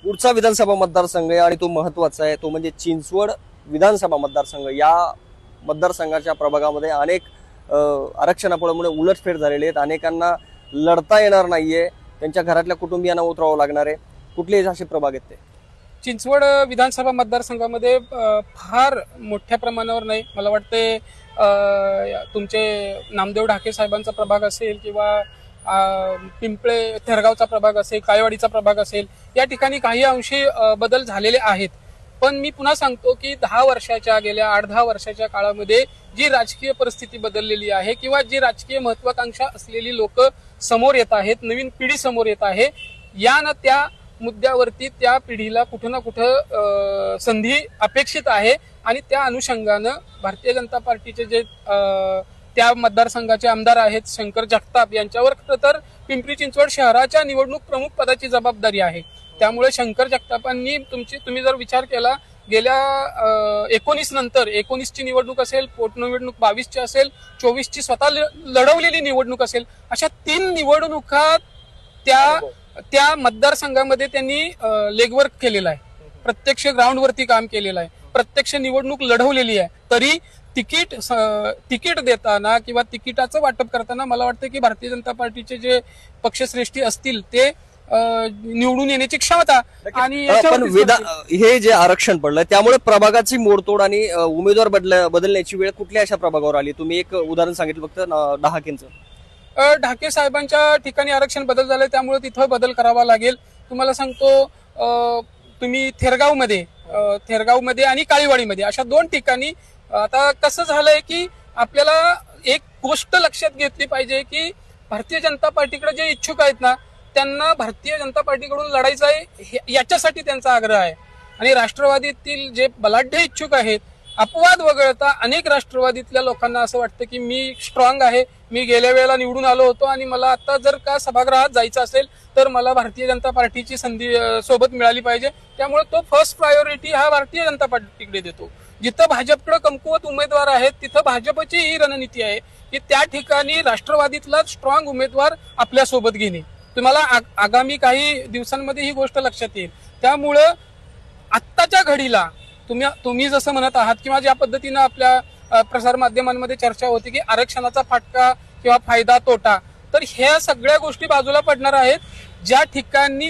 पुढचा विधानसभा मतदारसंघ आहे आणि तो महत्वाचा आहे, तो म्हणजे चिंचवड विधानसभा मतदारसंघ। या मतदारसंघाच्या प्रभागामध्ये अनेक आरक्षणामुळे उलटफेर झालेले आहेत, अनेकांना लढता येणार नाहीये, त्यांच्या घरातल्या कुटुंबियांना उतरावं लागणार आहे। कुठले असे प्रभाग आहेत ते? चिंचवड विधानसभा मतदारसंघामध्ये फार मोठ्या प्रमाणावर नाही, मला वाटते तुमचे नामदेव ढाके साहेबांचा प्रभाग असेल किंवा पिंपळे थेरगावचा प्रभाग असेल, काळेवाडीचा प्रभाग असेल, या ठिकाणी काही अंशी बदल झालेले आहेत। पण मी पुन्हा सांगतो की 10 वर्षाच्या गेल्या 8-10 वर्षाच्या काळामध्ये जी राजकीय परिस्थिती बदललेली आहे किंवा जी राजकीय महत्वाकांक्षा असलेली लोक समोर येत आहेत, नवीन पिढी समोर येत आहे, या ना त्या मुद्द्यावरती त्या पिढीला कुठं ना कुठं संधी अपेक्षित आहे आणि त्या अनुषंगानं भारतीय जनता पार्टीचे जे त्या मतदारसंघाचे आमदार आहेत शंकर जगताप यांच्यावर खरं तर पिंपरी चिंचवड शहराच्या निवडणूक प्रमुख पदाची जबाबदारी आहे। त्यामुळे शंकर जगतापांनी तुम्ही जर विचार केला, गेल्या 19 नंतर 19 ची निवडणूक असेल, पोटनिवडणूक 22 ची असेल, 24 ची स्वतः लढवलेली निवडणूक असेल, अशा 3 निवडणुका त्या मतदारसंघामध्ये त्यांनी लेगवर्क केलेला आहे, प्रत्यक्ष ग्राउंडवरती काम केलेलं आहे, प्रत्यक्ष निवडणूक लढवलेली आहे। तरी तिकीट देताना किंवा तिकिटाचं वाटप करताना मला वाटतं की भारतीय जनता पार्टीचे जे पक्षश्रेष्ठी असतील ते निवडून येण्याची क्षमता आणि हे जे आरक्षण पडलं त्यामुळे प्रभागाची मोडतोड आणि उमेदवार बदलण्याची वेळ कुठल्या अशा प्रभागावर आली? तुम्ही एक उदाहरण सांगितलं फक्त ढहाकेंचं। ढाके साहेबांच्या ठिकाणी आरक्षण बदल झाले, त्यामुळे तिथं बदल करावा लागेल। तुम्हाला सांगतो, तुम्ही थेरगावमध्ये आणि काळीवाडीमध्ये अशा 2 ठिकाणी आता कसं झालंय की आपल्याला एक गोष्ट लक्षात घेतली पाहिजे की भारतीय जनता पार्टीकडे जे इच्छुक आहेत ना, त्यांना भारतीय जनता पार्टीकडून लढायचं आहे याच्यासाठी त्यांचा आग्रह आहे। आणि राष्ट्रवादीतील जे बलाढ्य इच्छुक आहेत, अपवाद वगळता अनेक राष्ट्रवादीतल्या लोकांना असं वाटतं की मी स्ट्रॉंग आहे, मी गेल्या वेळेला निवडून आलो होतो आणि मला आता जर का सभागृहात जायचं असेल तर मला भारतीय जनता पार्टीची संधी सोबत मिळाली पाहिजे। त्यामुळे तो फर्स्ट प्रायोरिटी हा भारतीय जनता पार्टीकडे देतो। जिथं भाजपकडे कमकुवत उमेदवार आहेत तिथं भाजपची ही रणनीती आहे की त्या ठिकाणी राष्ट्रवादीतला स्ट्रॉंग उमेदवार आपल्या सोबत घेणे। तुम्हाला आगामी काही दिवसांमध्ये ही गोष्ट लक्षात येईल। त्यामुळं आत्ताच्या घडीला तुम्ही जसं म्हणत आहात किंवा ज्या पद्धतीनं आपल्या प्रसार माध्यमांमध्ये चर्चा होती की आरक्षणाचा फाटका किंवा फायदा तोटा, तर ह्या सगळ्या गोष्टी बाजूला पडणार आहेत। ज्या ठिकाणी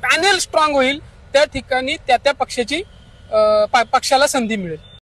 पॅनेल स्ट्रॉंग होईल त्या ठिकाणी त्या पक्षाला संधी मिळेल।